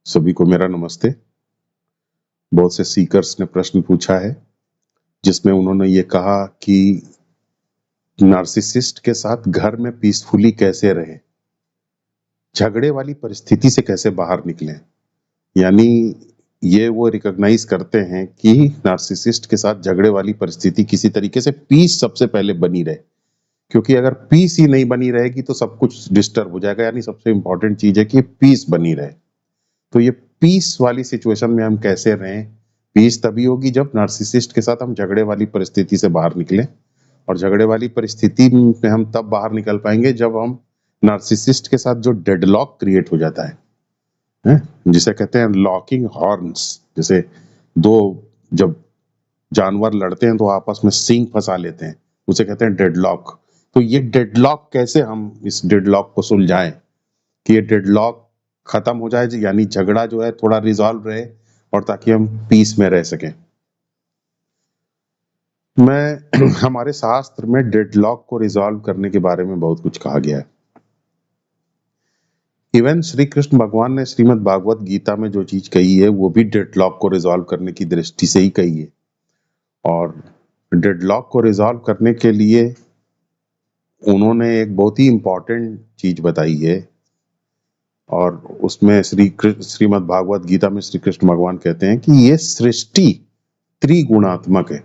सभी को मेरा नमस्ते। बहुत से सीकर्स ने प्रश्न पूछा है जिसमें उन्होंने ये कहा कि नार्सिसिस्ट के साथ घर में पीसफुली कैसे रहें, झगड़े वाली परिस्थिति से कैसे बाहर निकलें। यानी ये वो रिकॉग्नाइज करते हैं कि नार्सिसिस्ट के साथ झगड़े वाली परिस्थिति किसी तरीके से पीस सबसे पहले बनी रहे, क्योंकि अगर पीस ही नहीं बनी रहेगी तो सब कुछ डिस्टर्ब हो जाएगा। यानी सबसे इंपॉर्टेंट चीज है कि पीस बनी रहे। तो ये पीस वाली सिचुएशन में हम कैसे रहें, पीस तभी होगी जब नार्सिसिस्ट के साथ हम झगड़े वाली परिस्थिति से बाहर निकलें। और झगड़े वाली परिस्थिति में हम तब बाहर निकल पाएंगे जब हम नार्सिसिस्ट के साथ जो डेडलॉक क्रिएट हो जाता है, जिसे कहते हैं लॉकिंग हॉर्न्स। जैसे दो जब जानवर लड़ते हैं तो आपस में सींग फंसा लेते हैं, उसे कहते हैं डेडलॉक। तो ये डेडलॉक कैसे हम इस डेडलॉक को सुलझाएं कि ये डेडलॉक खत्म हो जाए, यानी झगड़ा जो है थोड़ा रिजॉल्व रहे और ताकि हम पीस में रह सकें। हमारे शास्त्र में डेडलॉक को रिजॉल्व करने के बारे में बहुत कुछ कहा गया है। इवन श्री कृष्ण भगवान ने श्रीमद् भागवत गीता में जो चीज कही है वो भी डेडलॉक को रिजॉल्व करने की दृष्टि से ही कही है। और डेडलॉक को रिजॉल्व करने के लिए उन्होंने एक बहुत ही इंपॉर्टेंट चीज बताई है, और उसमें श्रीमद् भागवत गीता में श्री कृष्ण भगवान कहते हैं कि ये सृष्टि त्रिगुणात्मक है।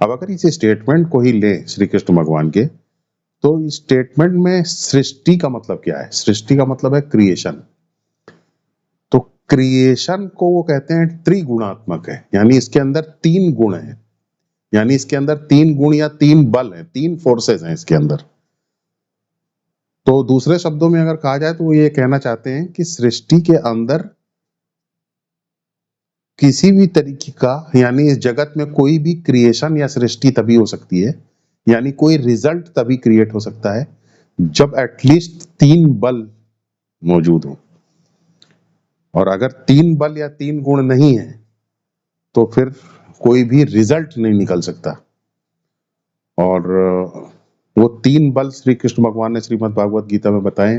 अब अगर इस स्टेटमेंट को ही ले श्री कृष्ण भगवान के, तो इस स्टेटमेंट में सृष्टि का मतलब क्या है? सृष्टि का मतलब है क्रिएशन। तो क्रिएशन को वो कहते हैं त्रिगुणात्मक है, यानी इसके अंदर तीन गुण हैं, यानी इसके अंदर तीन गुण या तीन बल हैं, तीन फोर्सेस हैं इसके अंदर। तो दूसरे शब्दों में अगर कहा जाए तो वो ये कहना चाहते हैं कि सृष्टि के अंदर किसी भी तरीके का, यानी इस जगत में कोई भी क्रिएशन या सृष्टि तभी हो सकती है, यानी कोई रिजल्ट तभी क्रिएट हो सकता है जब एटलीस्ट तीन बल मौजूद हो। और अगर तीन बल या तीन गुण नहीं है तो फिर कोई भी रिजल्ट नहीं निकल सकता। और वो तीन बल श्री कृष्ण भगवान ने श्रीमद् भागवत गीता में बताए।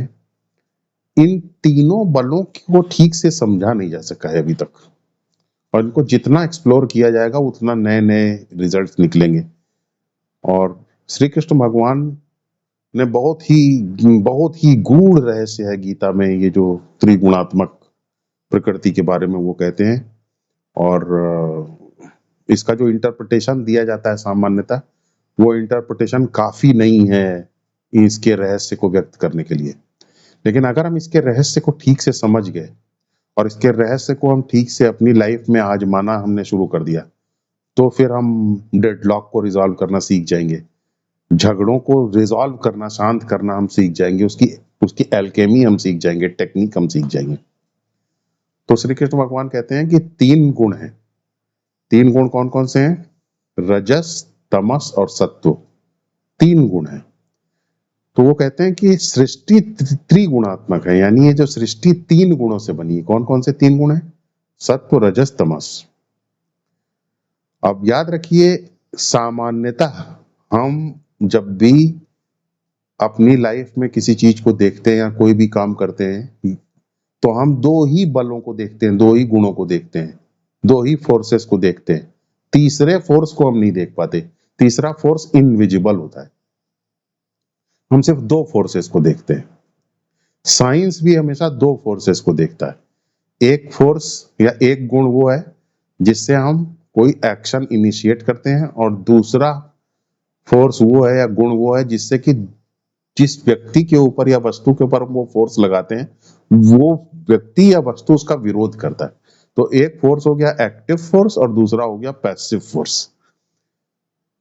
इन तीनों बलों को ठीक से समझा नहीं जा सका है अभी तक, और इनको जितना एक्सप्लोर किया जाएगा उतना नए नए रिजल्ट्स निकलेंगे। और श्री कृष्ण भगवान ने बहुत ही गूढ़ रहस्य है गीता में, ये जो त्रिगुणात्मक प्रकृति के बारे में वो कहते हैं। और इसका जो इंटरप्रिटेशन दिया जाता है सामान्यतः, वो इंटरप्रिटेशन काफी नहीं है इसके रहस्य को व्यक्त करने के लिए। लेकिन अगर हम इसके रहस्य को ठीक से समझ गए और इसके रहस्य को हम ठीक से अपनी लाइफ में आजमाना हमने शुरू कर दिया, तो फिर हम डेडलॉक को रिजॉल्व करना सीख जाएंगे, झगड़ों को रिजॉल्व करना, शांत करना हम सीख जाएंगे, उसकी उसकी एल्केमी हम सीख जाएंगे, टेक्निक हम सीख जाएंगे। तो श्री कृष्ण भगवान कहते हैं कि तीन गुण हैं। तीन गुण कौन कौन से हैं? रजस, तमस और सत्व, तीन गुण हैं। तो वो कहते हैं कि सृष्टि त्रिगुणात्मक है, यानी ये जो सृष्टि तीन गुणों से बनी है। कौन कौन से तीन गुण हैं? सत्व, रजस, तमस। अब याद रखिए, सामान्यतः हम जब भी अपनी लाइफ में किसी चीज को देखते हैं या कोई भी काम करते हैं तो हम दो ही बलों को देखते हैं, दो ही गुणों को देखते हैं, दो ही फोर्सेस को देखते हैं। तीसरे फोर्स को हम नहीं देख पाते। तीसरा फोर्स इनविजिबल होता है, हम सिर्फ दो फोर्सेस को देखते हैं। साइंस भी हमेशा दो फोर्सेस को देखता है। एक फोर्स या एक गुण वो है जिससे हम कोई एक्शन इनिशिएट करते हैं, और दूसरा फोर्स वो है या गुण वो है जिससे कि जिस व्यक्ति के ऊपर या वस्तु के ऊपर हम वो फोर्स लगाते हैं, वो व्यक्ति या वस्तु उसका विरोध करता है। तो एक फोर्स हो गया एक्टिव फोर्स और दूसरा हो गया पैसिव फोर्स।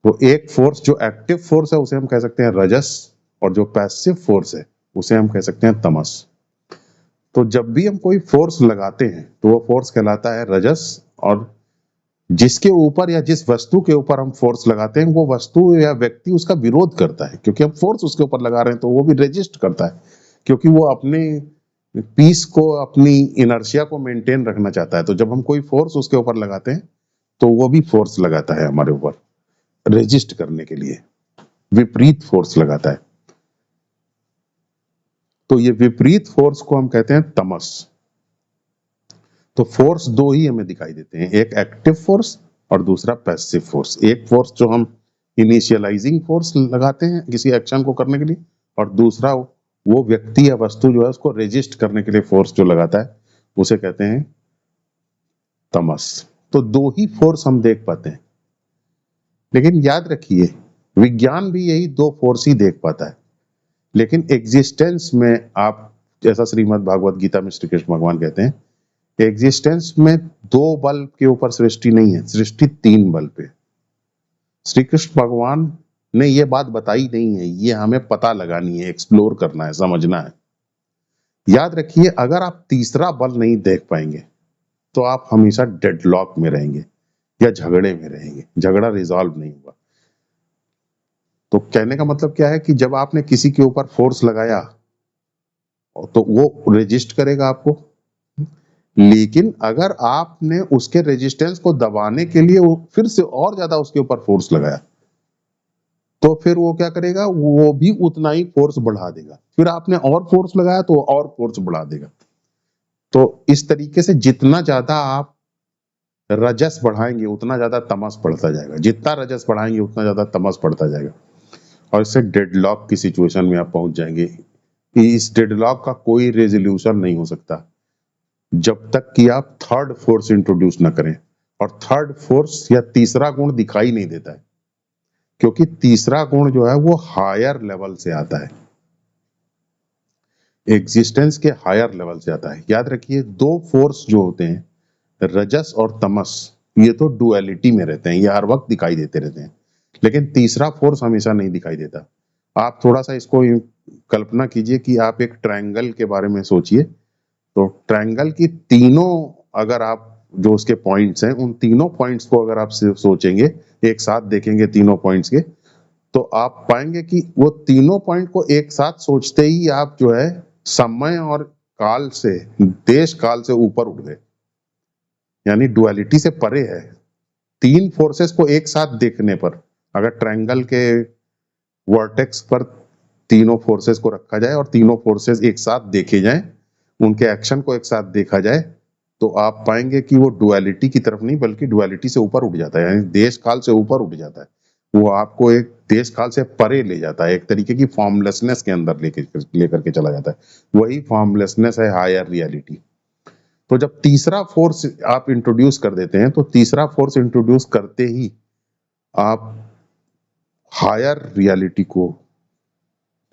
तो एक फोर्स जो एक्टिव फोर्स है उसे हम कह सकते हैं रजस, और जो पैसिव फोर्स है उसे हम कह सकते हैं तमस। तो जब भी हम कोई फोर्स लगाते हैं तो वो फोर्स कहलाता है रजस, और जिसके ऊपर या जिस वस्तु के ऊपर हम फोर्स लगाते हैं वो वस्तु या व्यक्ति उसका विरोध करता है, क्योंकि हम फोर्स उसके ऊपर लगा रहे हैं तो वो भी रेजिस्ट करता है, क्योंकि वो अपने पीस को, अपनी इनर्शिया को मेंटेन रखना चाहता है। तो जब हम कोई फोर्स उसके ऊपर लगाते हैं तो वो भी फोर्स लगाता है हमारे ऊपर रेजिस्ट करने के लिए, विपरीत फोर्स लगाता है। तो ये विपरीत फोर्स को हम कहते हैं तमस। तो फोर्स दो ही हमें दिखाई देते हैं, एक एक्टिव फोर्स और दूसरा पैसिव फोर्स। एक फोर्स जो हम इनिशियलाइजिंग फोर्स लगाते हैं किसी एक्शन को करने के लिए, और दूसरा वो व्यक्ति या वस्तु जो है उसको रेजिस्ट करने के लिए फोर्स जो लगाता है उसे कहते हैं तमस। तो दो ही फोर्स हम देख पाते हैं, लेकिन याद रखिए विज्ञान भी यही दो फोर्स ही देख पाता है, लेकिन एग्जिस्टेंस में आप जैसा श्रीमद् भागवत गीता में श्री कृष्ण भगवान कहते हैं, एग्जिस्टेंस में दो बल के ऊपर सृष्टि नहीं है, सृष्टि तीन बल पे। श्री कृष्ण भगवान ने ये बात बताई नहीं है, ये हमें पता लगानी है, एक्सप्लोर करना है, समझना है। याद रखिए अगर आप तीसरा बल नहीं देख पाएंगे तो आप हमेशा डेडलॉक में रहेंगे या झगड़े में रहेंगे, झगड़ा रिजॉल्व नहीं होगा। तो कहने का मतलब क्या है कि जब आपने किसी के ऊपर फोर्स लगाया तो वो रेजिस्ट करेगा आपको, लेकिन अगर आपने उसके रेजिस्टेंस को दबाने के लिए वो फिर से और ज्यादा उसके ऊपर फोर्स लगाया तो फिर वो क्या करेगा, वो भी उतना ही फोर्स बढ़ा देगा। फिर आपने और फोर्स लगाया तो और फोर्स बढ़ा देगा। तो इस तरीके से जितना ज्यादा आप रजस बढ़ाएंगे उतना ज्यादा तमस बढ़ता जाएगा, जितना रजस बढ़ाएंगे उतना ज्यादा तमस बढ़ता जाएगा, और इससे डेडलॉक की सिचुएशन में आप पहुंच जाएंगे। इस डेडलॉक का कोई रेजोल्यूशन नहीं हो सकता जब तक कि आप थर्ड फोर्स इंट्रोड्यूस ना करें, और थर्ड फोर्स या तीसरा गुण दिखाई नहीं देता है, क्योंकि तीसरा गुण जो है वो हायर लेवल से आता है, एग्जिस्टेंस के हायर लेवल से आता है। याद रखिए दो फोर्स जो होते हैं रजस और तमस, ये तो डुअलिटी में रहते हैं, ये हर वक्त दिखाई देते रहते हैं, लेकिन तीसरा फोर्स हमेशा नहीं दिखाई देता। आप थोड़ा सा इसको कल्पना कीजिए कि आप एक ट्रायंगल के बारे में सोचिए। तो ट्रायंगल की तीनों अगर आप जो उसके पॉइंट्स हैं उन तीनों पॉइंट्स को अगर आप सिर्फ सोचेंगे, एक साथ देखेंगे तीनों पॉइंट्स के, तो आप पाएंगे कि वो तीनों पॉइंट को एक साथ सोचते ही आप जो है समय और काल से, देश काल से ऊपर उठ गए, यानी डुअलिटी से परे है। तीन फोर्सेस को एक साथ देखने पर, अगर ट्रायंगल के वर्टेक्स पर तीनों फोर्सेस को रखा जाए और तीनों फोर्सेस एक साथ देखे जाएं, उनके एक्शन को एक साथ देखा जाए, तो आप पाएंगे कि वो डुअलिटी की तरफ नहीं बल्कि डुअलिटी से ऊपर उठ जाता है, यानी देश काल से ऊपर उठ जाता है। वो आपको एक देश काल से परे ले जाता है, एक तरीके की फॉर्मलेसनेस के अंदर लेकर के चला जाता है। वही फॉर्मलेसनेस है हायर रियलिटी। तो जब तीसरा फोर्स आप इंट्रोड्यूस कर देते हैं, तो तीसरा फोर्स इंट्रोड्यूस करते ही आप हायर रियलिटी को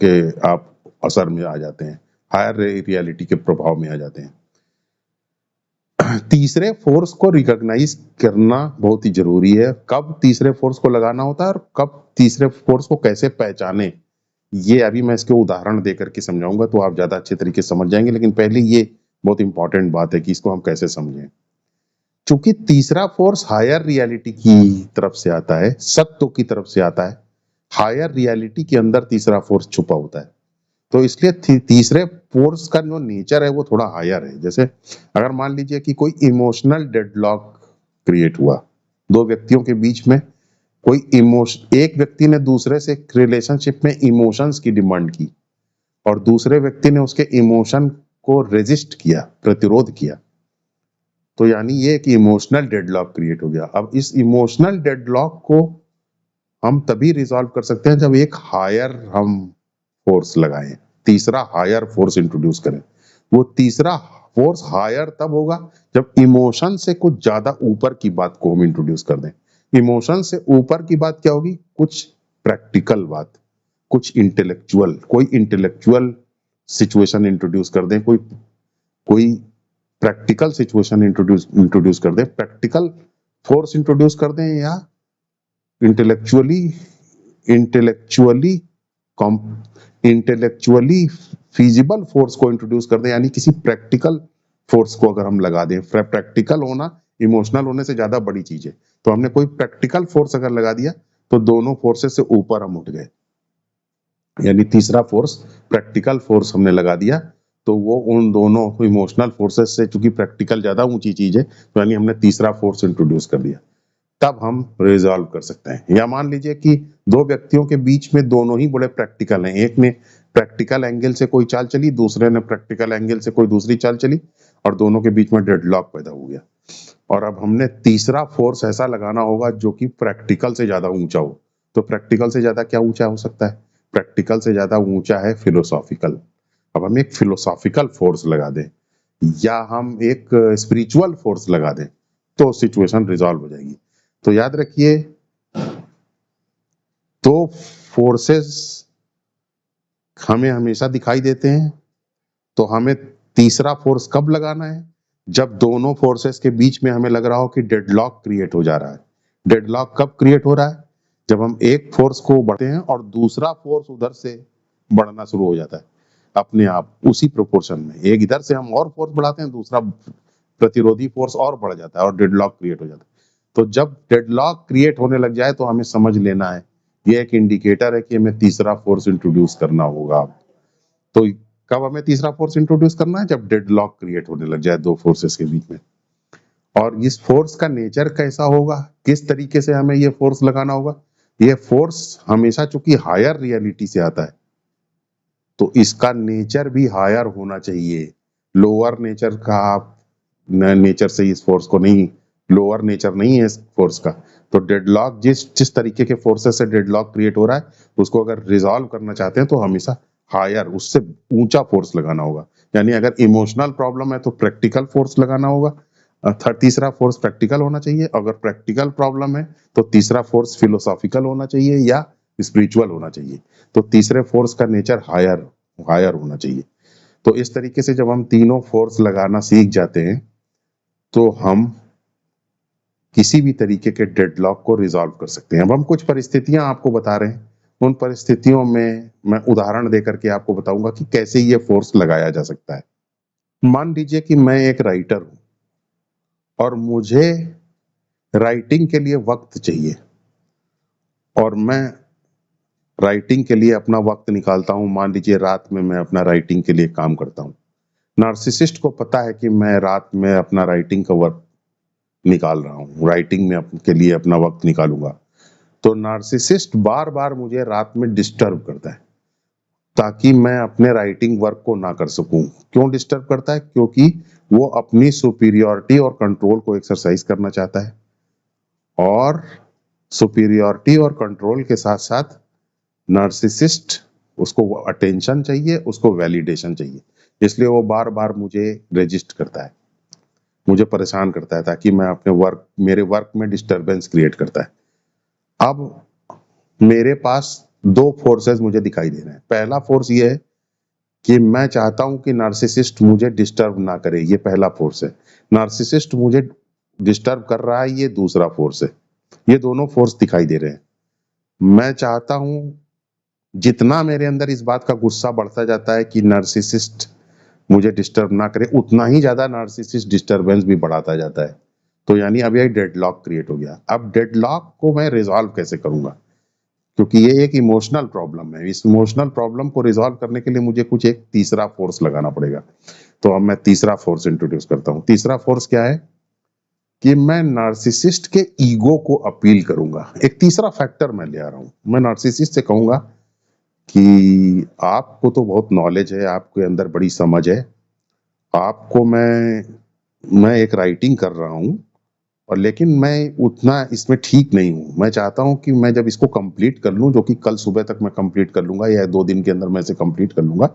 के आप असर में आ जाते हैं, हायर रियलिटी के प्रभाव में आ जाते हैं। तीसरे फोर्स को रिकॉग्नाइज करना बहुत ही जरूरी है, कब तीसरे फोर्स को लगाना होता है और कब तीसरे फोर्स को कैसे पहचाने, ये अभी मैं इसके उदाहरण देकर के समझाऊंगा तो आप ज्यादा अच्छे तरीके से समझ जाएंगे। लेकिन पहले ये बहुत इंपॉर्टेंट बात है कि इसको हम कैसे समझें। चूंकि तीसरा फोर्स हायर रियलिटी की तरफ से आता है, सत्य की तरफ से आता है, हायर रियलिटी के अंदर तीसरा फोर्स छुपा होता है, तो इसलिए तीसरे फोर्स का जो नेचर है वो थोड़ा हायर है। जैसे अगर मान लीजिए कि कोई इमोशनल डेडलॉक क्रिएट हुआ, दो व्यक्तियों के बीच में कोई इमोशन, एक व्यक्ति ने दूसरे से रिलेशनशिप में इमोशंस की डिमांड की और दूसरे व्यक्ति ने उसके इमोशन को रेजिस्ट किया, प्रतिरोध किया, तो यानी ये एक इमोशनल डेडलॉक क्रिएट हो गया। अब इस इमोशनल डेडलॉक को हम तभी रिजॉल्व कर सकते हैं जब एक हायर हम फोर्स लगाएं, तीसरा हायर फोर्स इंट्रोड्यूस करें। वो तीसरा फोर्स हायर तब होगा जब इमोशन से कुछ ज्यादा ऊपर की बात को हम इंट्रोड्यूस कर दें। इमोशन से ऊपर की बात क्या होगी, कुछ प्रैक्टिकल बात, कुछ इंटेलेक्चुअल, कोई इंटेलेक्चुअल सिचुएशन इंट्रोड्यूस कर दें, कोई प्रैक्टिकल सिचुएशन इंट्रोड्यूस कर दें, प्रैक्टिकल फोर्स इंट्रोड्यूस कर दें, या इंटेलेक्चुअली इंटेलेक्चुअली फिजिबल फोर्स को इंट्रोड्यूस कर दें, यानी किसी प्रैक्टिकल फोर्स को अगर हम लगा दें। प्रैक्टिकल होना इमोशनल होने से ज्यादा बड़ी चीज है, तो हमने कोई प्रैक्टिकल फोर्स अगर लगा दिया तो दोनों फोर्सेस से ऊपर हम उठ गए, यानी तीसरा फोर्स प्रैक्टिकल फोर्स हमने लगा दिया, तो वो उन दोनों इमोशनल फोर्सेस से, चूंकि प्रैक्टिकल ज्यादा ऊंची चीज है, तो यानी हमने तीसरा फोर्स इंट्रोड्यूस कर दिया। तब हम रिजॉल्व कर सकते हैं। या मान लीजिए कि दो व्यक्तियों के बीच में दोनों ही बड़े प्रैक्टिकल हैं, एक ने प्रैक्टिकल एंगल से कोई चाल चली, दूसरे ने प्रैक्टिकल एंगल से कोई दूसरी चाल चली, और दोनों के बीच में डेडलॉक पैदा हो गया। और अब हमने तीसरा फोर्स ऐसा लगाना होगा जो कि प्रैक्टिकल से ज्यादा ऊंचा हो। तो प्रैक्टिकल से ज्यादा क्या ऊंचा हो सकता है? प्रैक्टिकल से ज्यादा ऊंचा है फिलोसॉफिकल। अब हम एक फिलोसॉफिकल फोर्स लगा दें या हम एक स्पिरिचुअल फोर्स लगा दें तो सिचुएशन रिजॉल्व हो जाएगी। तो याद रखिए, दो फोर्सेस हमें हमेशा दिखाई देते हैं, तो हमें तीसरा फोर्स कब लगाना है? जब दोनों फोर्सेस के बीच में हमें लग रहा हो कि डेडलॉक क्रिएट हो जा रहा है। डेडलॉक कब क्रिएट हो रहा है? जब हम एक फोर्स को बढ़ते हैं और दूसरा फोर्स उधर से बढ़ना शुरू हो जाता है अपने आप उसी प्रोपोर्शन में। एक इधर से हम और फोर्स बढ़ाते हैं, दूसरा प्रतिरोधी फोर्स और बढ़ जाता है और डेडलॉक क्रिएट हो जाता है। तो जब डेडलॉक क्रिएट होने लग जाए तो हमें समझ लेना है, ये एक इंडिकेटर है कि हमें तीसरा फोर्स इंट्रोड्यूस करना होगा। तो कब हमें तीसरा फोर्स इंट्रोड्यूस करना है? जब डेडलॉक क्रिएट होने लग जाए दो फोर्सेस के बीच में। और इस फोर्स का नेचर कैसा होगा, किस तरीके से हमें ये फोर्स लगाना होगा? ये फोर्स हमेशा चूंकि हायर रियलिटी से आता है तो इसका नेचर भी हायर होना चाहिए। लोअर नेचर का आप नेचर से इस फोर्स को नहीं, लोअर नेचर नहीं है इस फोर्स का। तो डेडलॉक जिस जिस तरीके के फोर्सेस से डेडलॉक क्रिएट हो रहा है उसको अगर रिजॉल्व करना चाहते हैं तो हमेशा हायर, उससे ऊंचा फोर्स लगाना होगा। यानी अगर इमोशनल प्रॉब्लम है तो प्रैक्टिकल फोर्स लगाना होगा, तीसरा फोर्स प्रैक्टिकल होना चाहिए। अगर प्रैक्टिकल प्रॉब्लम है तो तीसरा फोर्स फिलोसॉफिकल होना चाहिए या स्पिरिचुअल होना चाहिए। तो तीसरे फोर्स का नेचर हायर हायर होना चाहिए। तो इस तरीके से जब हम तीनों फोर्स लगाना सीख जाते हैं तो हम किसी भी तरीके के डेडलॉक को रिजॉल्व कर सकते हैं। अब हम कुछ परिस्थितियां आपको बता रहे हैं, उन परिस्थितियों में मैं उदाहरण देकर के आपको बताऊंगा कि कैसे ये फोर्स लगाया जा सकता है। मान लीजिए कि मैं एक राइटर हूं और मुझे राइटिंग के लिए वक्त चाहिए और मैं राइटिंग के लिए अपना वक्त निकालता हूं। मान लीजिए रात में मैं अपना राइटिंग के लिए काम करता हूं। नार्सिसिस्ट को पता है कि मैं रात में अपना राइटिंग का वक्त निकाल रहा हूँ, राइटिंग में के लिए अपना वक्त निकालूंगा। तो नार्सिसिस्ट बार बार मुझे रात में डिस्टर्ब करता है ताकि मैं अपने राइटिंग वर्क को ना कर सकूं। क्यों डिस्टर्ब करता है? क्योंकि वो अपनी सुपीरियरिटी और कंट्रोल को एक्सरसाइज करना चाहता है, और सुपीरियरिटी और कंट्रोल के साथ साथ नार्सिसिस्ट उसको अटेंशन चाहिए, उसको वैलिडेशन चाहिए। इसलिए वो बार बार मुझे रेजिस्ट करता है, मुझे परेशान करता है ताकि मैं अपने वर्क, मेरे वर्क में डिस्टरबेंस क्रिएट करता है। अब मेरे पास दो फोर्सेस मुझे दिखाई दे रहे हैं। पहला फोर्स ये है कि मैं चाहता हूं कि नार्सिसिस्ट मुझे डिस्टर्ब ना करे, ये पहला फोर्स है। नार्सिसिस्ट मुझे डिस्टर्ब कर रहा है, ये दूसरा फोर्स है। ये दोनों फोर्स दिखाई दे रहे हैं। मैं चाहता हूं, जितना मेरे अंदर इस बात का गुस्सा बढ़ता जाता है कि नार्सिसिस्ट मुझे डिस्टर्ब ना करे, उतना ही ज्यादा नार्सिसिस्ट डिस्टरबेंस भी बढ़ाता जाता है। तो यानी अब ये डेडलॉक क्रिएट हो गया। अब डेडलॉक को मैं रिजॉल्व कैसे करूंगा? क्योंकि ये एक इमोशनल प्रॉब्लम है, इस इमोशनल प्रॉब्लम को रिजॉल्व करने के लिए मुझे कुछ एक तीसरा फोर्स लगाना पड़ेगा। तो अब मैं तीसरा फोर्स इंट्रोड्यूस करता हूं। तीसरा फोर्स क्या है कि मैं नार्सिसिस्ट के ईगो को अपील करूंगा। एक तीसरा फैक्टर मैं ले आ रहा हूं। मैं नार्सिसिस्ट से कहूंगा कि आपको तो बहुत नॉलेज है, आपके अंदर बड़ी समझ है, आपको मैं एक राइटिंग कर रहा हूं और लेकिन मैं उतना इसमें ठीक नहीं हूँ। मैं चाहता हूँ कि मैं जब इसको कंप्लीट कर लूँ, जो कि कल सुबह तक मैं कंप्लीट कर लूंगा या 2 दिन के अंदर मैं इसे कंप्लीट कर लूंगा,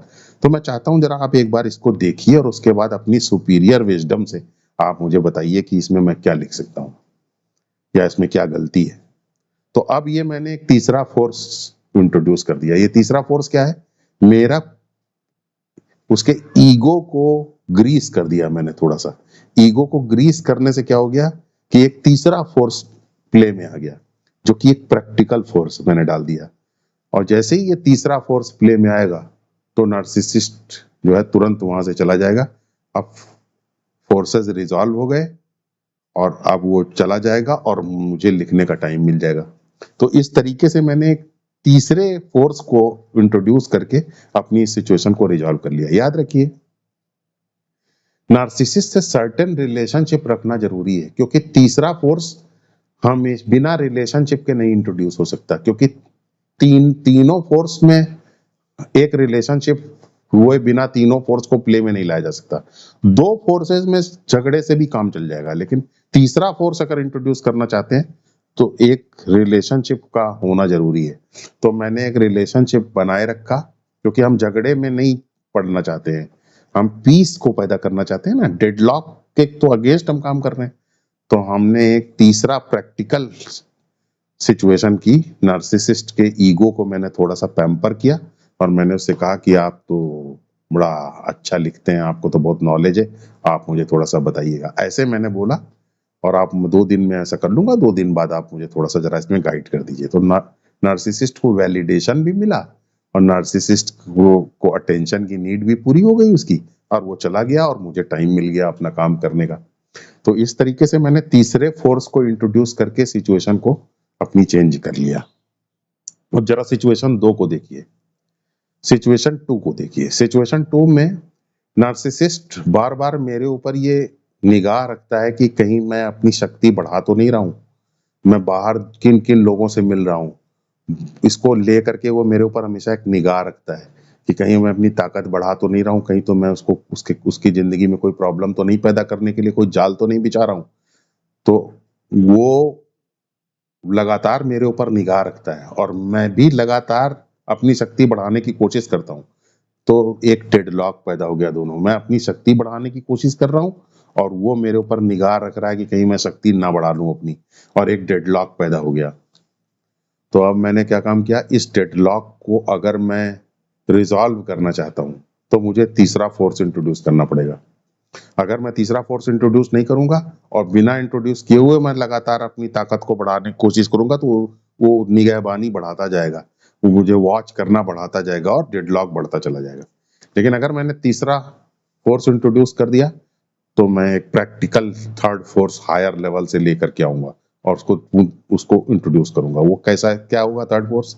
तो मैं चाहता हूँ जरा आप एक बार इसको देखिए और उसके बाद अपनी सुपीरियर विजडम से आप मुझे बताइए कि इसमें मैं क्या लिख सकता हूँ या इसमें क्या गलती है। तो अब ये मैंने एक तीसरा फोर्स इंट्रोड्यूस कर दिया। ये तीसरा फोर्स क्या है? मेरा उसके ईगो को ग्रीस कर दिया मैंने थोड़ा सा। ईगो को ग्रीस करने से क्या हो गया कि एक तीसरा फोर्स प्ले में आ गया, जो कि एक प्रैक्टिकल फोर्स मैंने डाल दिया। और जैसे ही ये तीसरा फोर्स प्ले में आएगा तो नार्सिसिस्ट जो है तुरंत वहां से चला जाएगा। अब फोर्सेस रिजॉल्व हो गए और अब वो चला जाएगा और मुझे लिखने का टाइम मिल जाएगा। तो इस तरीके से मैंने एक तीसरे फोर्स को इंट्रोड्यूस करके अपनी सिचुएशन को रिजॉल्व कर लिया। याद रखिए, नार्सिसिस्ट से सर्टेन रिलेशनशिप रखना जरूरी है, क्योंकि तीसरा फोर्स हम इस बिना रिलेशनशिप के नहीं इंट्रोड्यूस हो सकता, क्योंकि तीनों फोर्स में एक रिलेशनशिप हुए बिना तीनों फोर्स को प्ले में नहीं लाया जा सकता। दो फोर्सेस में झगड़े से भी काम चल जाएगा, लेकिन तीसरा फोर्स अगर इंट्रोड्यूस करना चाहते हैं तो एक रिलेशनशिप का होना जरूरी है। तो मैंने एक रिलेशनशिप बनाए रखा, क्योंकि हम झगड़े में नहीं पड़ना चाहते हैं, हम पीस को पैदा करना चाहते हैं ना। डेडलॉक के तो अगेंस्ट हम काम कर रहे हैं। तो हमने एक तीसरा प्रैक्टिकल सिचुएशन की। नार्सिसिस्ट के ईगो को मैंने थोड़ा सा पैम्पर किया और मैंने उससे कहा कि आप तो बड़ा अच्छा लिखते हैं, आपको तो बहुत नॉलेज है, आप मुझे थोड़ा सा बताइएगा, ऐसे मैंने बोला। और आप 2 दिन में ऐसा कर लूंगा, 2 दिन बाद आप मुझे थोड़ा सा जरा इसमें गाइड कर दीजिए। तो नार्सिसिस्ट को वैलिडेशन भी मिला और नार्सिसिस्ट को अटेंशन की नीड भी पूरी हो गई उसकी, और वो चला गया और मुझे टाइम मिल गया अपना काम करने का। तो इस तरीके से मैंने तीसरे फोर्स को इंट्रोड्यूस करके सिचुएशन को अपनी चेंज कर लिया। अब जरा सिचुएशन 2 को देखिए, सिचुएशन 2 को देखिए। सिचुएशन 2 में नार्सिसिस्ट बार बार मेरे ऊपर ये निगाह रखता है कि कहीं मैं अपनी शक्ति बढ़ा तो नहीं रहा हूँ, मैं बाहर किन किन लोगों से मिल रहा हूँ, इसको लेकर के वो मेरे ऊपर हमेशा एक निगाह रखता है कि कहीं मैं अपनी ताकत बढ़ा तो नहीं रहा हूँ, कहीं तो मैं उसको उसकी जिंदगी में कोई प्रॉब्लम तो नहीं पैदा करने के लिए कोई जाल तो नहीं बिछा रहा हूँ। तो वो लगातार मेरे ऊपर निगाह रखता है और मैं भी लगातार अपनी शक्ति बढ़ाने की कोशिश करता हूँ। तो एक डेडलॉक पैदा हो गया दोनों, मैं अपनी शक्ति बढ़ाने की कोशिश कर रहा हूँ और वो मेरे ऊपर निगाह रख रहा है कि कहीं मैं शक्ति ना बढ़ा लूं अपनी, और एक डेडलॉक पैदा हो गया। तो अब मैंने क्या काम किया, इस डेडलॉक को अगर मैं रिजॉल्व करना चाहता हूँ तो मुझे तीसरा फोर्स इंट्रोड्यूस करना पड़ेगा। अगर मैं तीसरा फोर्स इंट्रोड्यूस नहीं करूंगा और बिना इंट्रोड्यूस किए हुए मैं लगातार अपनी ताकत को बढ़ाने की कोशिश करूंगा तो वो निगहबानी बढ़ाता जाएगा, वो मुझे वॉच करना बढ़ाता जाएगा और डेडलॉक बढ़ता चला जाएगा। लेकिन अगर मैंने तीसरा फोर्स इंट्रोड्यूस कर दिया तो मैं एक practical third force higher level से लेकर के आऊंगा और उसको इंट्रोड्यूस करूंगा। वो कैसा है, क्या होगा थर्ड फोर्स?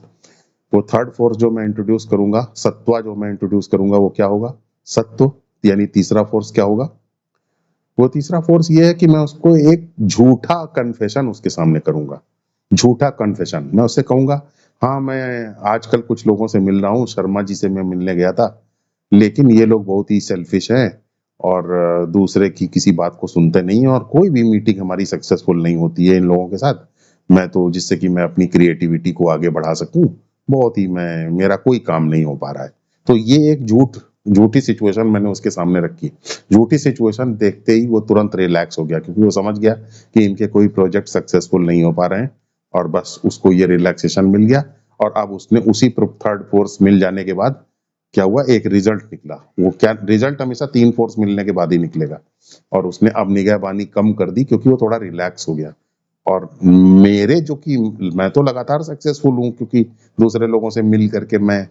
वो थर्ड फोर्स जो मैं इंट्रोड्यूस करूंगा, सत्वा जो मैं इंट्रोड्यूस करूंगा, वो क्या होगा? सत्व। यानी तीसरा फोर्स क्या होगा? वो तीसरा फोर्स ये है कि मैं उसको एक झूठा कन्फेशन उसके सामने करूंगा। झूठा कन्फेशन, मैं उससे कहूंगा, हाँ मैं आजकल कुछ लोगों से मिल रहा हूँ, शर्मा जी से मैं मिलने गया था, लेकिन ये लोग बहुत ही सेल्फिश हैं और दूसरे की किसी बात को सुनते नहीं है और कोई भी मीटिंग हमारी सक्सेसफुल नहीं होती है इन लोगों के साथ। मैं तो जिससे कि मैं अपनी क्रिएटिविटी को आगे बढ़ा सकूं, बहुत ही मेरा कोई काम नहीं हो पा रहा है। तो ये एक झूठी सिचुएशन मैंने उसके सामने रखी। झूठी सिचुएशन देखते ही वो तुरंत रिलैक्स हो गया, क्योंकि वो समझ गया कि इनके कोई प्रोजेक्ट सक्सेसफुल नहीं हो पा रहे हैं और बस उसको ये रिलैक्सेशन मिल गया। और अब उसने उसी थर्ड फोर्स मिल जाने के बाद क्या हुआ, एक रिजल्ट निकला। वो क्या रिजल्ट, हमेशा 3 फोर्स मिलने के बाद ही निकलेगा। और उसने अब निगहबानी कम कर दी क्योंकि वो थोड़ा रिलैक्स हो गया। और मेरे जो कि मैं तो लगातार सक्सेसफुल हूँ, क्योंकि दूसरे लोगों से मिल करके मैं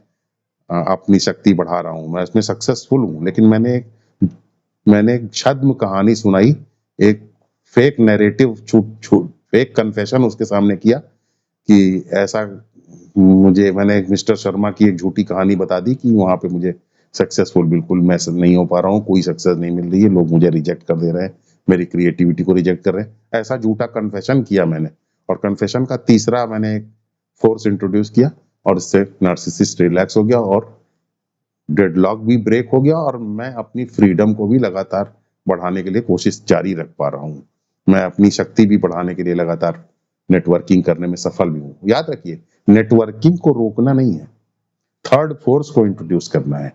अपनी शक्ति बढ़ा रहा हूँ, मैं इसमें सक्सेसफुल हूँ। लेकिन मैंने एक छद्म कहानी सुनाई, एक फेक नैरेटिव, फेक कन्फेशन उसके सामने किया कि ऐसा मैंने एक मिस्टर शर्मा की एक झूठी कहानी बता दी कि वहां पे मुझे सक्सेसफुल बिल्कुल मैं नहीं हो पा रहा हूँ, कोई सक्सेस नहीं मिल रही है, लोग मुझे रिजेक्ट कर दे रहे हैं, मेरी क्रिएटिविटी को रिजेक्ट कर रहे हैं। ऐसा झूठा कन्फेशन किया मैंने, और कन्फेशन का तीसरा मैंने एक फोर्स इंट्रोड्यूस किया और इससे नार्सिसिस्ट रिलैक्स हो गया और डेडलॉक भी ब्रेक हो गया और मैं अपनी फ्रीडम को भी लगातार बढ़ाने के लिए कोशिश जारी रख पा रहा हूँ। मैं अपनी शक्ति भी बढ़ाने के लिए लगातार नेटवर्किंग करने में सफल भी हूँ। याद रखिए, नेटवर्किंग को रोकना नहीं है, थर्ड फोर्स को इंट्रोड्यूस करना है।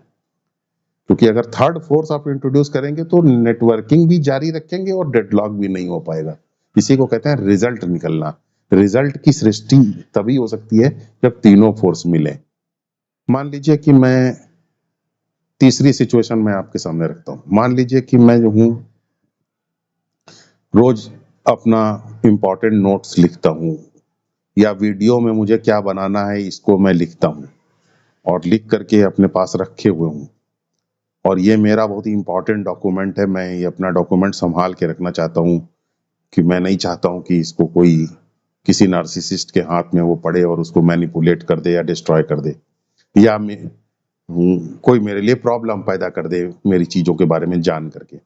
क्योंकि अगर थर्ड फोर्स आप इंट्रोड्यूस करेंगे तो नेटवर्किंग भी जारी रखेंगे और डेडलॉक भी नहीं हो पाएगा। इसी को कहते हैं रिजल्ट निकलना। रिजल्ट की सृष्टि तभी हो सकती है जब तीनों फोर्स मिले। मान लीजिए कि मैं तीसरी सिचुएशन में आपके सामने रखता हूँ। मान लीजिए कि मैं जो हूँ रोज अपना इंपॉर्टेंट नोट्स लिखता हूँ, या वीडियो में मुझे क्या बनाना है इसको मैं लिखता हूँ और लिख करके अपने पास रखे हुए हूँ। और ये मेरा बहुत ही इंपॉर्टेंट डॉक्यूमेंट है, मैं ये अपना डॉक्यूमेंट संभाल के रखना चाहता हूँ कि मैं नहीं चाहता हूँ कि इसको कोई किसी नार्सिसिस्ट के हाथ में वो पड़े और उसको मैनिपुलेट कर दे या डिस्ट्रॉय कर दे, या कोई मेरे लिए प्रॉब्लम पैदा कर दे मेरी चीजों के बारे में जान करके।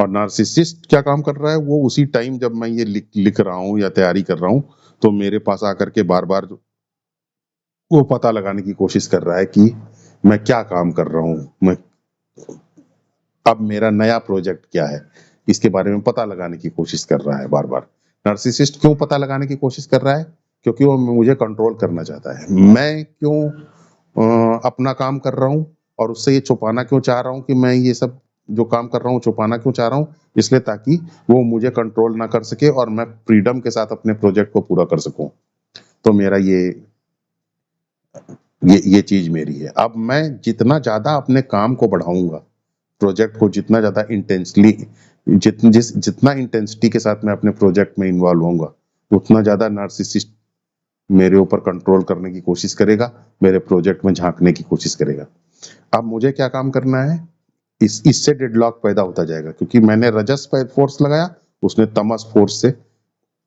और नार्सिसिस्ट क्या काम कर रहा है, वो उसी टाइम जब मैं ये लिख रहा हूँ या तैयारी कर रहा हूँ, तो मेरे पास आकर के बार बार वो पता लगाने की कोशिश कर रहा है कि मैं क्या काम कर रहा हूँ, मैं अब मेरा नया प्रोजेक्ट क्या है, इसके बारे में पता लगाने की कोशिश कर रहा है बार बार। नार्सिसिस्ट क्यों पता लगाने की कोशिश कर रहा है? क्योंकि वो मुझे कंट्रोल करना चाहता है। मैं क्यों अपना काम कर रहा हूँ और उससे ये छुपाना क्यों चाह रहा हूँ कि मैं ये सब जो काम कर रहा हूँ छुपाना क्यों चाह रहा हूँ? इसलिए ताकि वो मुझे कंट्रोल ना कर सके और मैं फ्रीडम के साथ अपने प्रोजेक्ट को पूरा कर सकूं। तो मेरा ये चीज मेरी है। अब मैं जितना ज्यादा अपने काम को बढ़ाऊंगा, प्रोजेक्ट को जितना ज्यादा इंटेंसली जितना इंटेंसिटी के साथ मैं अपने प्रोजेक्ट में इन्वॉल्व होऊंगा, उतना ज्यादा नार्सिसिस्ट मेरे ऊपर कंट्रोल करने की कोशिश करेगा, मेरे प्रोजेक्ट में झांकने की कोशिश करेगा। अब मुझे क्या काम करना है? इससे डेडलॉक पैदा होता जाएगा, क्योंकि मैंने रजस पे फोर्स लगाया, उसने तमस फोर्स से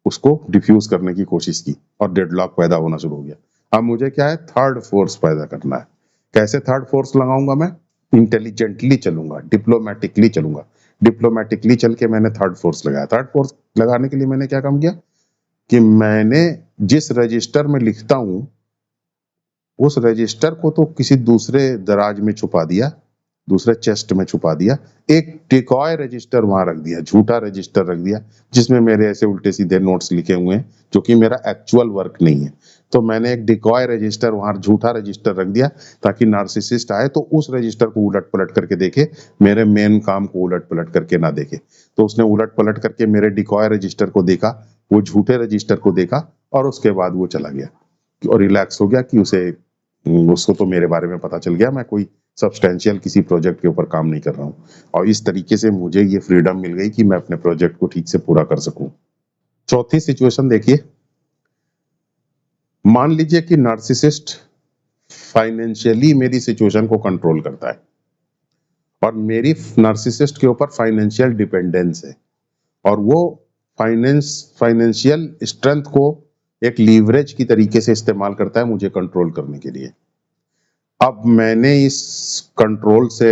उसको डिफ्यूज करने की कोशिश की और डेडलॉक पैदा होना शुरू हो गया। अब मुझे क्या है? थर्ड फोर्स पैदा करना है। कैसे थर्ड फोर्स लगाऊंगा मैं? इंटेलिजेंटली चलूंगा, डिप्लोमेटिकली चलूंगा। डिप्लोमेटिकली चल के मैंने थर्ड फोर्स लगाया। थर्ड फोर्स लगाने के लिए मैंने क्या काम किया कि मैंने जिस रजिस्टर में लिखता हूं, उस रजिस्टर को तो किसी दूसरे दराज में छुपा दिया, दूसरे चेस्ट में छुपा दिया। एक डिकॉय रजिस्टर वहां रख दिया, झूठा रजिस्टर रख दिया, जिसमें मेरे ऐसे उल्टे सीधे नोट्स लिखे हुए हैं, जो कि मेरा एक्चुअल वर्क नहीं है। तो मैंने एक डिकॉय रजिस्टर वहां, झूठा रजिस्टर रख दिया, ताकि नार्सिसिस्ट आए तो उस रजिस्टर को उलट पलट करके देखे, मेरे मेन काम को उलट पलट करके ना देखे। तो उसने उलट पलट करके मेरे डिकॉय रजिस्टर को देखा, वो झूठे रजिस्टर को देखा, और उसके बाद वो चला गया और रिलैक्स हो गया कि उसको तो मेरे बारे में पता चल गया, मैं कोई सब्सटेंशियल किसी प्रोजेक्ट के ऊपर काम नहीं कर रहा हूँ। और इस तरीके से मुझे ये फ्रीडम मिल गई कि मैं अपने प्रोजेक्ट को ठीक से पूरा कर सकूं। चौथी सिचुएशन देखिए, मान लीजिए कि नार्सिसिस्ट फाइनेंशियली मेरी सिचुएशन को कंट्रोल करता है और मेरी नार्सिसिस्ट के ऊपर फाइनेंशियल डिपेंडेंस है, और वो फाइनेंशियल स्ट्रेंथ को एक लीवरेज की तरीके से इस्तेमाल करता है मुझे कंट्रोल करने के लिए। अब मैंने इस कंट्रोल से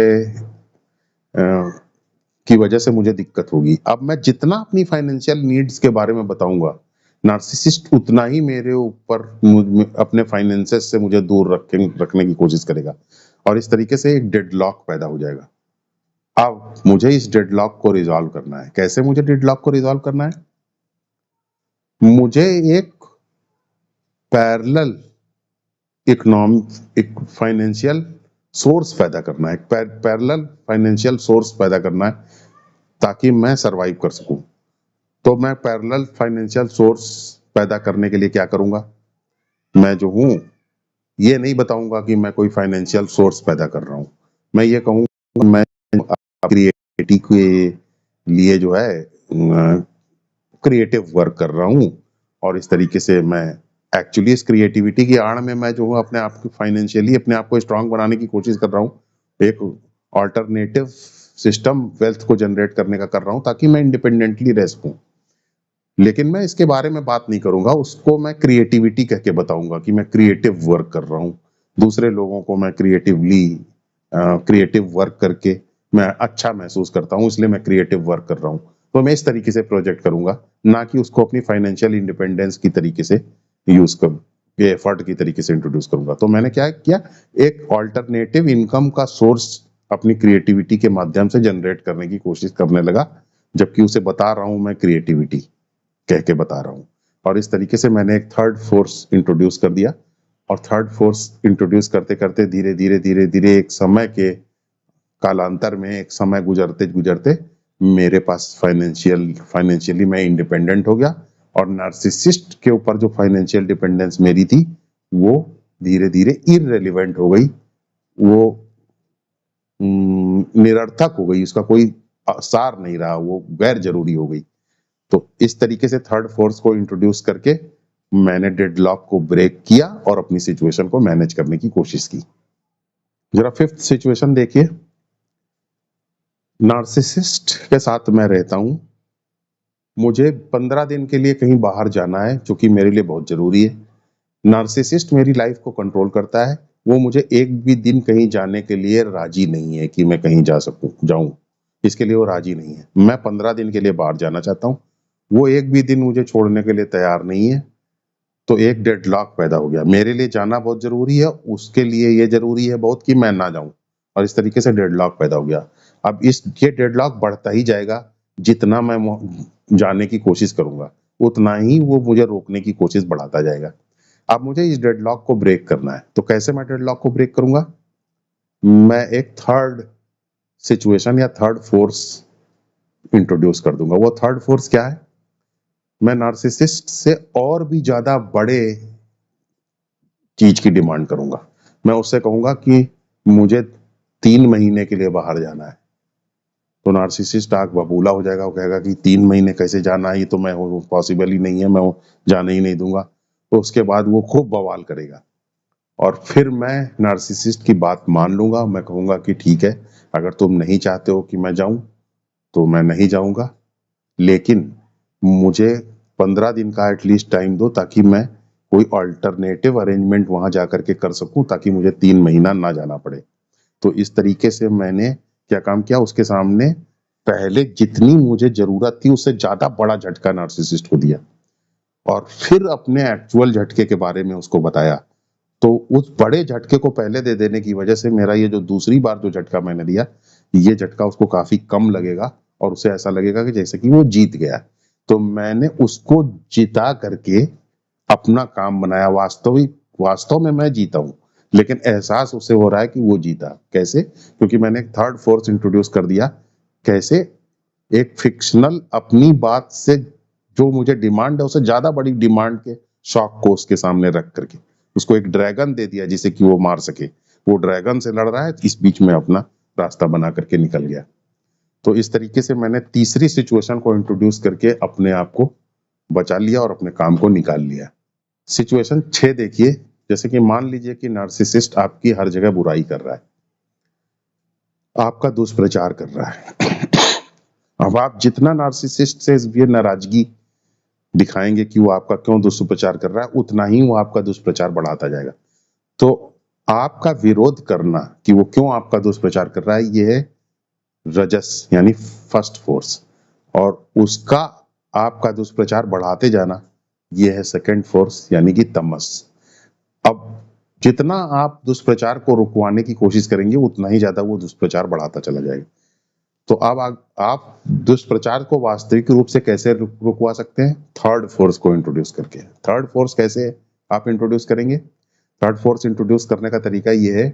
की वजह से मुझे दिक्कत होगी। अब मैं जितना अपनी फाइनेंशियल नीड्स के बारे में बताऊंगा, नार्सिसिस्ट उतना ही मेरे ऊपर अपने फाइनेंसेस से मुझे दूर रखने की कोशिश करेगा, और इस तरीके से एक डेडलॉक पैदा हो जाएगा। अब मुझे इस डेडलॉक को रिजॉल्व करना है। कैसे मुझे डेडलॉक को रिजॉल्व करना है? मुझे एक पैरेलल एक फाइनेंशियल सोर्स पैदा करना है, एक पैरेलल फाइनेंशियल सोर्स पैदा करना है, ताकि मैं सरवाइव कर सकूं। तो मैं पैरेलल फाइनेंशियल सोर्स पैदा करने के लिए क्या करूंगा? मैं जो हूं, ये नहीं बताऊंगा कि मैं कोई फाइनेंशियल सोर्स पैदा कर रहा हूं। मैं ये कहूंगा मैं क्रिएटिविटी के लिए जो है क्रिएटिव वर्क कर रहा हूं, और इस तरीके से मैं एक्चुअली इस क्रिएटिविटी की आड़ में मैं जो हूँ अपने आप को फाइनेंशियली अपने आप को स्ट्रांग बनाने की कोशिश कर रहा हूँ। एक ऑल्टरनेटिव सिस्टम वेल्थ को जनरेट करने का कर रहा हूँ, ताकि मैं इंडिपेंडेंटली रह सकूं। लेकिन मैं इसके बारे में बात नहीं करूंगा, उसको मैं क्रिएटिविटी कह के बताऊंगा कि मैं क्रिएटिव वर्क कर रहा हूँ। दूसरे लोगों को मैं क्रिएटिव वर्क करके मैं अच्छा महसूस करता हूँ, इसलिए मैं क्रिएटिव वर्क कर रहा हूँ। तो मैं इस तरीके से प्रोजेक्ट करूंगा, ना कि उसको अपनी फाइनेंशियल इंडिपेंडेंस की तरीके से यूज करूँ, एफर्ट की तरीके से इंट्रोड्यूस करूंगा। तो मैंने क्या किया, एक ऑल्टरनेटिव इनकम का सोर्स अपनी क्रिएटिविटी के माध्यम से जनरेट करने की कोशिश करने लगा, जबकि उसे बता रहा हूं मैं क्रिएटिविटी कह के बता रहा हूं। और इस तरीके से मैंने एक थर्ड फोर्स इंट्रोड्यूस कर दिया, और थर्ड फोर्स इंट्रोड्यूस करते करते धीरे धीरे धीरे धीरे एक समय के कालांतर में, एक समय गुजरते गुजरते मेरे पास फाइनेंशियली मैं इंडिपेंडेंट हो गया, और नार्सिसिस्ट के ऊपर जो फाइनेंशियल डिपेंडेंस मेरी थी, वो धीरे धीरे इररेलेवेंट हो गई, वो निरर्थक हो गई, उसका कोई सार नहीं रहा, वो गैर जरूरी हो गई। तो इस तरीके से थर्ड फोर्स को इंट्रोड्यूस करके मैंने डेडलॉक को ब्रेक किया और अपनी सिचुएशन को मैनेज करने की कोशिश की। जरा फिफ्थ सिचुएशन देखिए, नार्सिसिस्ट के साथ मैं रहता हूं, मुझे 15 दिन के लिए कहीं बाहर जाना है, जो कि मेरे लिए बहुत जरूरी है। नार्सिसिस्ट मेरी लाइफ को कंट्रोल करता है, वो मुझे एक भी दिन कहीं जाने के लिए राजी नहीं है कि मैं कहीं जाऊं। इसके लिए वो राजी नहीं है। मैं 15 दिन के लिए बाहर जाना चाहता हूँ, वो एक भी दिन मुझे छोड़ने के लिए तैयार नहीं है। तो एक डेडलॉक पैदा हो गया। मेरे लिए जाना बहुत ज़रूरी है, उसके लिए ये ज़रूरी है बहुत कि मैं ना जाऊँ, और इस तरीके से डेडलॉक पैदा हो गया। अब ये डेडलॉक बढ़ता ही जाएगा, जितना मैं जाने की कोशिश करूँगा, उतना ही वो मुझे रोकने की कोशिश बढ़ाता जाएगा। अब मुझे इस डेडलॉक को ब्रेक करना है, तो कैसे मैं डेडलॉक को ब्रेक करूँगा? मैं एक थर्ड सिचुएशन या थर्ड फोर्स इंट्रोड्यूस कर दूँगा। वो थर्ड फोर्स क्या है? मैं नार्सिसिस्ट से और भी ज़्यादा बड़े चीज की डिमांड करूंगा। मैं उससे कहूंगा कि मुझे 3 महीने के लिए बाहर जाना है। तो नार्सिसिस्ट आग बबूला हो जाएगा, वो कहेगा कि 3 महीने कैसे जाना है, ये तो मैं पॉसिबल ही नहीं है, मैं जाने ही नहीं दूंगा। तो उसके बाद वो खूब बवाल करेगा, और फिर मैं नार्सिसिस्ट की बात मान लूंगा। मैं कहूंगा कि ठीक है, अगर तुम नहीं चाहते हो कि मैं जाऊं तो मैं नहीं जाऊंगा, लेकिन मुझे 15 दिन का एटलीस्ट टाइम दो, ताकि मैं कोई अल्टरनेटिव अरेंजमेंट वहां जाकर के कर सकूं, ताकि मुझे 3 महीना ना जाना पड़े। तो इस तरीके से मैंने क्या काम किया, उसके सामने पहले जितनी मुझे जरूरत थी उससे ज्यादा बड़ा झटका नार्सिसिस्ट को दिया, और फिर अपने एक्चुअल झटके के बारे में उसको बताया। तो उस बड़े झटके को पहले दे देने की वजह से मेरा ये जो दूसरी बार जो झटका मैंने दिया, ये झटका उसको काफी कम लगेगा, और उसे ऐसा लगेगा कि जैसे कि वो जीत गया। तो मैंने उसको जिता करके अपना काम बनाया। वास्तव में मैं जीता हूँ, लेकिन एहसास उसे हो रहा है कि वो जीता। कैसे? क्योंकि मैंने एक थर्ड फोर्स इंट्रोड्यूस कर दिया। कैसे? एक फिक्शनल अपनी बात से जो मुझे डिमांड है, उससे ज्यादा बड़ी डिमांड के शौक को उसके सामने रख करके उसको एक ड्रैगन दे दिया जिसे कि वो मार सके। वो ड्रैगन से लड़ रहा है, इस बीच में अपना रास्ता बना करके निकल गया। तो इस तरीके से मैंने तीसरी सिचुएशन को इंट्रोड्यूस करके अपने आप को बचा लिया और अपने काम को निकाल लिया। सिचुएशन 6 देखिए। जैसे कि मान लीजिए कि नार्सिसिस्ट आपकी हर जगह बुराई कर रहा है, आपका दुष्प्रचार कर रहा है। अब आप जितना नार्सिसिस्ट से ये नाराजगी दिखाएंगे कि वो आपका क्यों दुष्प्रचार कर रहा है, उतना ही वो आपका दुष्प्रचार बढ़ाता जाएगा। तो आपका विरोध करना कि वो क्यों आपका दुष्प्रचार कर रहा है, ये है रजस यानी फर्स्ट फोर्स, और उसका आपका दुष्प्रचार बढ़ाते जाना, ये है सेकंड फोर्स यानी कि तमस। अब जितना आप दुष्प्रचार को रुकवाने की कोशिश करेंगे, उतना ही ज्यादा वो दुष्प्रचार बढ़ाता चला जाएगा। तो अब आप दुष्प्रचार को वास्तविक रूप से कैसे रुकवा सकते हैं? थर्ड फोर्स को इंट्रोड्यूस करके। थर्ड फोर्स कैसे आप इंट्रोड्यूस करेंगे? थर्ड फोर्स इंट्रोड्यूस करने का तरीका ये है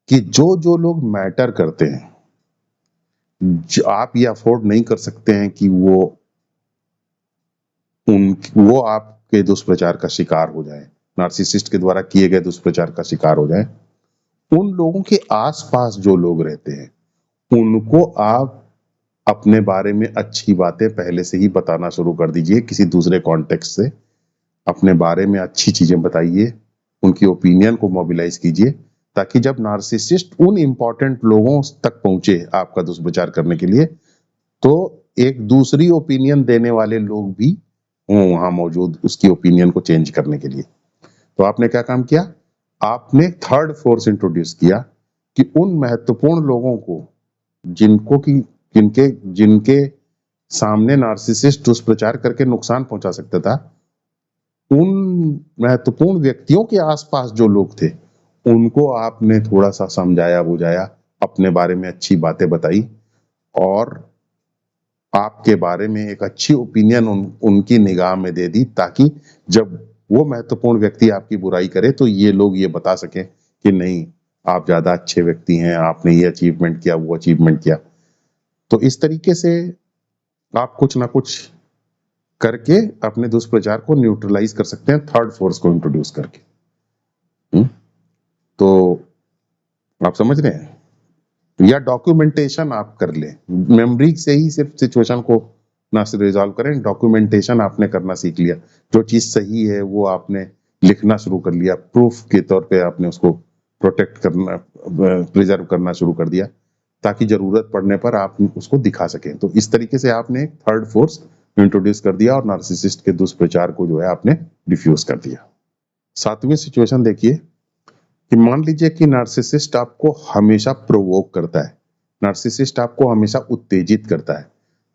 कि जो जो लोग मैटर करते हैं, आप ये अफोर्ड नहीं कर सकते हैं कि वो आपके दुष्प्रचार का शिकार हो जाए, नार्सिसिस्ट के द्वारा किए गए दुष्प्रचार का शिकार हो जाए। उन लोगों के आसपास जो लोग रहते हैं, उनको आप अपने बारे में अच्छी बातें पहले से ही बताना शुरू कर दीजिए। किसी दूसरे कॉन्टेक्स्ट से अपने बारे में अच्छी चीजें बताइए, उनकी ओपिनियन को मोबिलाइज कीजिए, ताकि जब नार्सिसिस्ट उन इंपॉर्टेंट लोगों तक पहुंचे आपका दुष्प्रचार करने के लिए, तो एक दूसरी ओपिनियन देने वाले लोग भी हों वहां मौजूद, उसकी ओपिनियन को चेंज करने के लिए। तो आपने क्या काम किया? आपने थर्ड फोर्स इंट्रोड्यूस किया कि उन महत्वपूर्ण लोगों को जिनको की जिनके जिनके सामने नार्सिसिस्ट दुष्प्रचार करके नुकसान पहुंचा सकता था, उन महत्वपूर्ण व्यक्तियों के आसपास जो लोग थे, उनको आपने थोड़ा सा समझाया बुझाया, अपने बारे में अच्छी बातें बताई, और आपके बारे में एक अच्छी ओपिनियन उनकी निगाह में दे दी, ताकि जब वो महत्वपूर्ण व्यक्ति आपकी बुराई करे तो ये लोग ये बता सकें कि नहीं, आप ज्यादा अच्छे व्यक्ति हैं, आपने ये अचीवमेंट किया, वो अचीवमेंट किया। तो इस तरीके से आप कुछ ना कुछ करके अपने दुष्प्रचार को न्यूट्रलाइज कर सकते हैं, थर्ड फोर्स को इंट्रोड्यूस करके। तो आप समझ रहे हैं? या डॉक्यूमेंटेशन आप कर ले, मेमोरी से ही सिर्फ सिचुएशन को ना से रिजॉल्व करें, डॉक्यूमेंटेशन आपने करना सीख लिया। जो चीज सही है वो आपने लिखना शुरू कर लिया, प्रूफ के तौर पे आपने उसको प्रोटेक्ट करना, प्रिजर्व करना शुरू कर दिया, ताकि जरूरत पड़ने पर आप उसको दिखा सकें। तो इस तरीके से आपने थर्ड फोर्स इंट्रोड्यूस कर दिया और नार्सिसिस्ट के दुष्प्रचार को जो है आपने डिफ्यूज कर दिया। सातवीं सिचुएशन देखिए कि मान लीजिए कि नार्सिसिस्ट आपको हमेशा प्रोवोक करता है। नार्सिसिस्ट आपको हमेशा उत्तेजित करता है।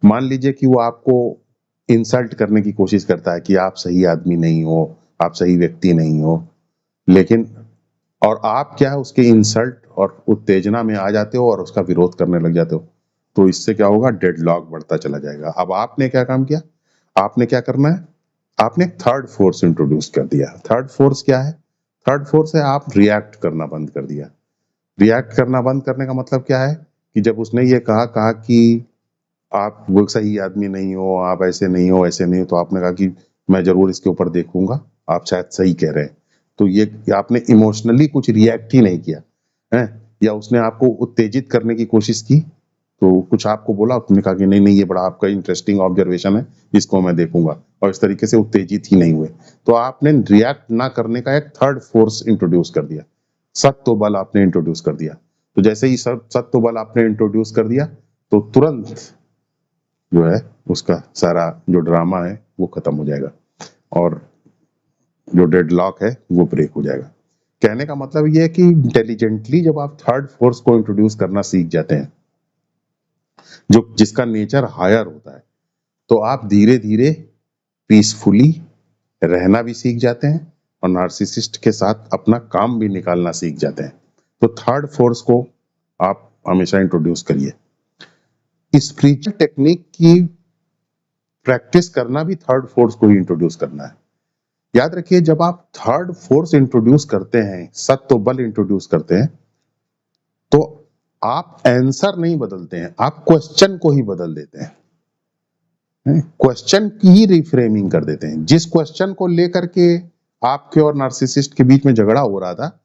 मान लीजिए कि वो आपको इंसल्ट करने की कोशिश करता है कि आप सही आदमी नहीं हो, आप सही व्यक्ति नहीं हो, लेकिन और आप क्या है उसके इंसल्ट और उत्तेजना में आ जाते हो और उसका विरोध करने लग जाते हो। तो इससे क्या होगा, डेडलॉक बढ़ता चला जाएगा। अब आपने क्या काम किया, आपने क्या करना है, आपने थर्ड फोर्स इंट्रोड्यूस कर दिया। थर्ड फोर्स क्या है, थर्ड फोर्स है आप रिएक्ट करना बंद कर दिया। रिएक्ट करना बंद करने का मतलब क्या है कि जब उसने ये कहा कहा कि आप वो सही आदमी नहीं हो, आप ऐसे नहीं हो, ऐसे नहीं हो, तो आपने कहा कि मैं जरूर इसके ऊपर देखूंगा, आप शायद सही कह रहे हैं। तो ये आपने इमोशनली कुछ रिएक्ट ही नहीं किया है, या उसने आपको उत्तेजित करने की कोशिश की, तो कुछ आपको बोला, आपने कहा कि नहीं नहीं ये बड़ा आपका इंटरेस्टिंग ऑब्जर्वेशन है, इसको मैं देखूंगा, और इस तरीके से उत्तेजित ही नहीं हुए। तो आपने रिएक्ट ना करने का एक थर्ड फोर्स इंट्रोड्यूस कर दिया, सत्व बल आपने इंट्रोड्यूस कर दिया। तो जैसे ही सत्व बल आपने इंट्रोड्यूस कर दिया, तो तुरंत जो है उसका सारा जो ड्रामा है वो खत्म हो जाएगा और जो डेडलॉक है वो ब्रेक हो जाएगा। कहने का मतलब ये है कि इंटेलिजेंटली जब आप थर्ड फोर्स को इंट्रोड्यूस करना सीख जाते हैं, जो जिसका नेचर हायर होता है, तो आप धीरे धीरे पीसफुली रहना भी सीख जाते हैं और नार्सिसिस्ट के साथ अपना काम भी निकालना सीख जाते हैं। तो थर्ड फोर्स को आप हमेशा इंट्रोड्यूस करिए। स्पिरिचुअल टेक्निक की प्रैक्टिस करना भी थर्ड फोर्स को ही इंट्रोड्यूस करना है। याद रखिए, जब आप थर्ड फोर्स इंट्रोड्यूस करते हैं, सत्व बल इंट्रोड्यूस करते हैं, तो आप आंसर नहीं बदलते हैं, आप क्वेश्चन को ही बदल देते हैं, क्वेश्चन की ही रिफ्रेमिंग कर देते हैं। जिस क्वेश्चन को लेकर के आपके और नार्सिसिस्ट के बीच में झगड़ा हो रहा था,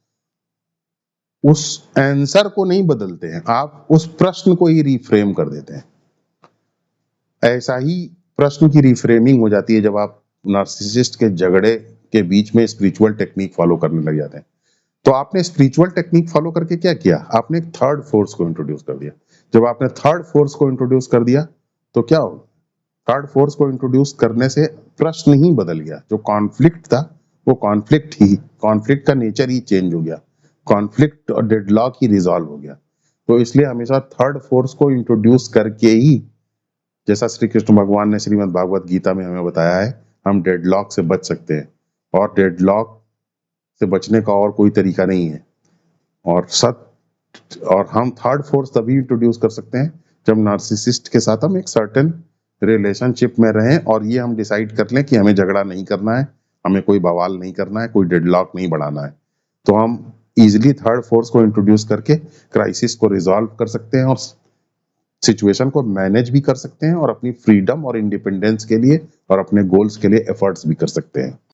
उस आंसर को नहीं बदलते हैं, आप उस प्रश्न को ही रिफ्रेम कर देते हैं। ऐसा ही प्रश्न की रिफ्रेमिंग हो जाती है जब आप नार्सिसिस्ट के झगड़े के बीच में स्पिरिचुअल टेक्निक फॉलो करने लग जाते हैं। तो आपने स्पिरिचुअल टेक्निक फॉलो करके क्या किया, आपने थर्ड फोर्स को इंट्रोड्यूस कर दिया। जब आपने थर्ड फोर्स को इंट्रोड्यूस कर दिया तो क्या हो, थर्ड फोर्स को इंट्रोड्यूस करने से प्रश्न ही बदल गया। जो कॉन्फ्लिक्ट था वो कॉन्फ्लिक्ट का नेचर ही चेंज हो गया, कॉन्फ्लिक्ट और डेडलॉक ही रिजॉल्व हो गया। तो इसलिए हमेशा थर्ड फोर्स को इंट्रोड्यूस करके ही, जैसा श्री कृष्ण भगवान ने श्रीमद् भागवत गीता में हमें बताया है, हम डेडलॉक से बच सकते हैं। और डेडलॉक से बचने का और कोई तरीका नहीं है। और हम थर्ड फोर्स तभी इंट्रोड्यूस कर सकते हैं जब नार्सिसिस्ट के साथ हम एक सर्टेन रिलेशनशिप में रहें और ये हम डिसाइड कर लें कि हमें झगड़ा नहीं करना है, हमें कोई बवाल नहीं करना है, कोई डेडलॉक नहीं बढ़ाना है। तो हम इजिली थर्ड फोर्स को इंट्रोड्यूस करके क्राइसिस को रिजॉल्व कर सकते हैं और सिचुएशन को मैनेज भी कर सकते हैं और अपनी फ्रीडम और इंडिपेंडेंस के लिए और अपने गोल्स के लिए एफर्ट्स भी कर सकते हैं।